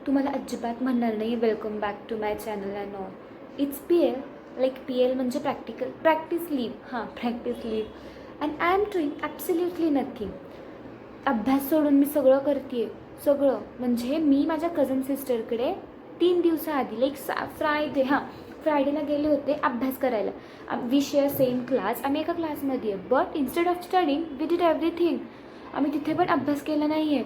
तुम्हाला अजिबात म्हणणार नाही welcome back to my channel and all. It's PL, like PL म्हणजे practice leave. Practice leave and I am doing absolutely nothing. अभ्यास सोडून मी सगळं करते सगळं. म्हणजे मी माझ्या कझन सिस्टरकडे 3 दिवसाआधी लाईक फ्रायडेला गेले होते अभ्यास करायला. वी शेअर सेम क्लास, आम्ही एका क्लासमध्ये आहे. But instead of studying we did everything. आम्ही तिथे पण अभ्यास केला नाही आहे.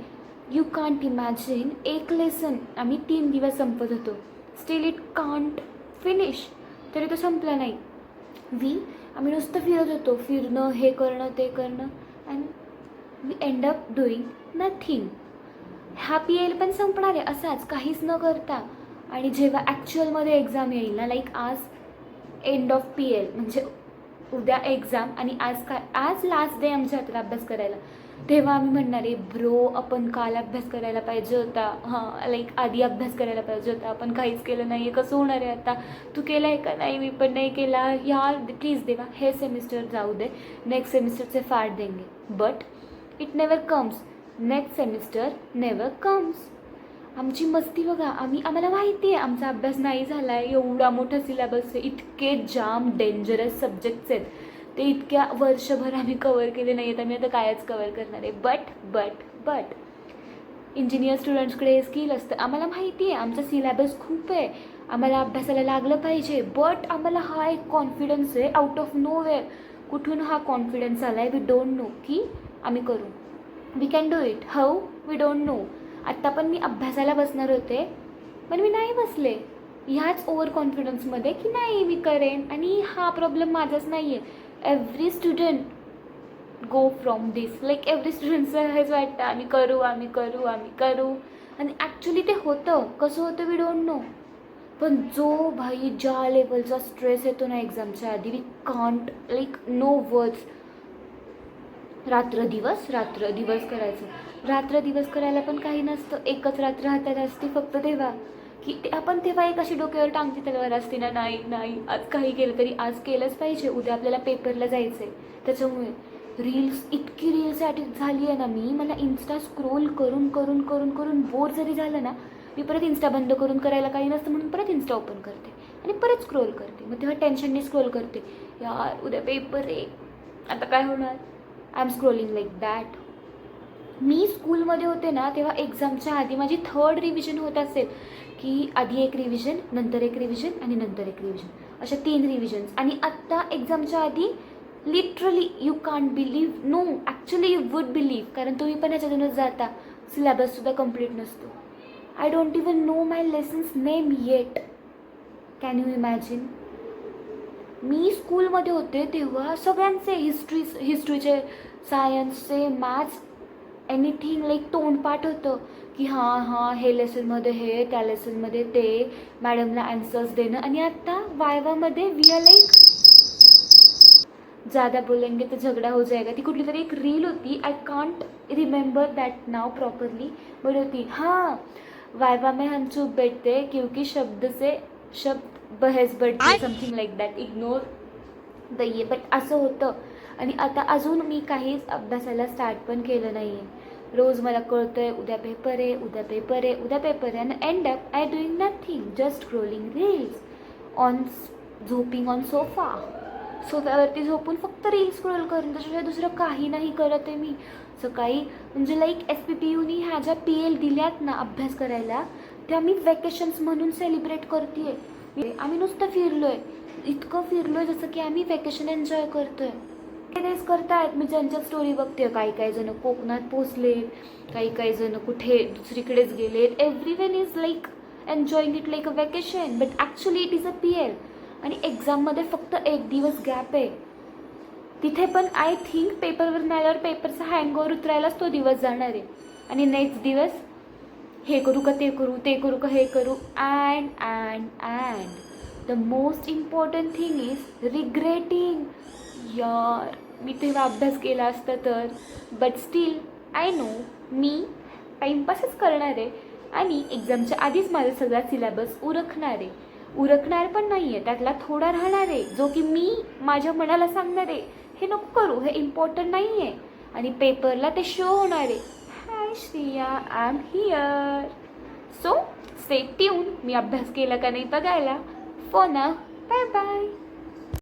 यू कांट इमॅजिन, एक लेसन आम्ही 3 दिवस संपत होतो. Still it can't finish. तरी तो संपला नाही. आम्ही नुसतं फिरत होतो, फिरणं, हे करणं, ते करणं, and we end up doing nothing. हा PL पण संपणार आहे असाच काहीच न करता. आणि जेव्हा ॲक्च्युअलमध्ये एक्झाम येईल ना, लाईक आज एंड ऑफ PL म्हणजे उद्या एक्झाम आणि आज लास्ट डे आमच्या हातात अभ्यास करायला, तेव्हा आम्ही म्हणणार आहे ब्रो आपण काल अभ्यास करायला पाहिजे होता. लाईक आधी अभ्यास करायला पाहिजे होता, आपण काहीच केलं नाही आहे, कसं होणार आहे आता, तू केलं आहे का नाही, मी पण नाही केला यार, प्लीज देवा हे सेमिस्टर जाऊ दे, नेक्स्ट सेमिस्टरचे फाट देंगे. But it never comes. Next semester never comes. आमची मस्ती बघा. आम्हाला माहिती आहे आमचा अभ्यास नाही झाला आहे, एवढा मोठा सिलेबस आहे, इतके जाम डेंजरस सब्जेक्ट्स आहेत, ते इतक्या वर्षभर आम्ही कवर केले नाही आहेत, आम्ही आता कायच कवर करणार आहे. बट इंजिनियर स्टुडंट्सकडे हे स्किल असतं. आम्हाला माहिती आहे आमचा सिलेबस खूप आहे, आम्हाला अभ्यासाला लागलं पाहिजे. बट आम्हाला हा एक कॉन्फिडन्स आहे आउट ऑफ नो वेअर. कुठून हा कॉन्फिडन्स आला आहे वी डोंट नो, की आम्ही करू, we can do it. How we don't know. आत्ता पण मी अभ्यासाला बसणार होते पण मी नाही बसले, ह्याच ओव्हर कॉन्फिडन्समध्ये की नाही मी करेन. आणि हा प्रॉब्लेम माझाच नाही आहे, every student go from this. Like every स्टुडंट्सचं हेच वाटतं आम्ही करू. आणि ॲक्च्युली ते होतं, कसं होतं वी डोंट नो. पण जो भाई ज्या लेवलचा स्ट्रेस येतो ना एक्झामच्या आधी, we can't, like no words. रात्र दिवस करायचं. रात्र दिवस करायला पण काही नसतं, एकच रात्र हातात असते फक्त तेव्हा, की ते आपण तेव्हा एक अशी डोक्यावर टांगती तलवार असते ना, नाही आज काही केलं तरी आज केलंच पाहिजे, उद्या आपल्याला पेपरला जायचं आहे. त्याच्यामुळे इतकी रील्स ॲडिक्ट झाली आहे ना मी, मला इन्स्टा स्क्रोल करून बोर जरी झालं ना, मी परत इन्स्टा बंद करून करायला काही नसतं म्हणून परत इन्स्टा ओपन करते आणि परत स्क्रोल करते. मग तेव्हा टेन्शनने स्क्रोल करते, यार उद्या पेपर आहे, आता काय होणार. I am scrolling like that. मी स्कूलमध्ये होते ना तेव्हा एक्झामच्या आधी माझी 3rd रिव्हिजन होत असेल, की आधी एक रिव्हिजन, नंतर एक रिव्हिजन आणि नंतर एक रिव्हिजन, अशा 3 रिव्हिजन्स. आणि आत्ता एक्झामच्या आधी literally you can't believe, no actually you would believe, कारण तुम्ही पण याच्यातूनच जाता, सिलेबससुद्धा कंप्लीट नसतो. I don't even know my lessons name yet. Can you imagine. मी स्कूलमध्ये होते तेव्हा सगळ्यांचे हिस्ट्रीचे, सायन्सचे, मॅथ्स, एनिथिंग लाईक तोंडपाठ होतं, की हां हे लेसनमध्ये हे, त्या लेसनमध्ये ते, मॅडमला ॲन्सर्स देणं. आणि आत्ता वायवामध्ये वी आर लाईक ज़्यादा बोलेंगे तो झगडा हो जाएगा. ती कुठली तरी एक रील होती, I can't remember that now properly, but होती वायवा में हम चुप बैठते क्योंकि शब्द बहस बढ़ती, something like that, ignore the ये. बट असं होतं. आणि आता अजून मी काहीच अभ्यासाला स्टार्ट पण केलं नाही आहे. रोज मला कळतं आहे उद्या पेपर आहे आणि end up I doing nothing, just scrolling reels, झोपिंग ऑन सोफ्यावरती झोपून फक्त रील्स स्क्रोल करून, त्याच्याशिवाय दुसरं काही नाही करत आहे मी. सकाळी म्हणजे लाईक SPPUनी ह्या ज्या PL दिल्यात ना अभ्यास करायला, त्या मी वेकेशन्स म्हणून सेलिब्रेट करते आहे. आम्ही नुसतं फिरलो आहे, इतकं फिरलो आहे जसं की आम्ही वेकेशन एन्जॉय करतो आहे. डेज करतायत. मी ज्यांच्या स्टोरी बघते, काही जण कोकणात पोचले, काही जण कुठे दुसरीकडेच गेलेत. Everyone is like enjoying it like a vacation, but actually it is a PL. आणि एक्झाममध्ये फक्त 1 दिवस गॅप आहे. तिथे पण आय थिंक पेपरवर नाही आल्यावर पेपरचा हँगओव्हर उतरायलाच तो दिवस जाणार आहे. आणि नेक्स्ट दिवस हे करू का ते करू का हे करू. And the most important thing is regretting. यार मी तेव्हा अभ्यास केला असता तर. बट स्टील आय नो मी टाईमपासच करणार आहे आणि एक्झामच्या आधीच माझा सगळा सिलेबस उरकणार पण नाही आहे, त्यातला थोडा राहणार आहे जो की मी माझ्या मनाला सांगणार आहे हे नको करू, हे इम्पॉर्टंट नाही आहे. आणि पेपरला ते शो होणार आहे, hi Shriya I am here. So stay tune मी अभ्यास केला का नाही बघायला. For now bye bye.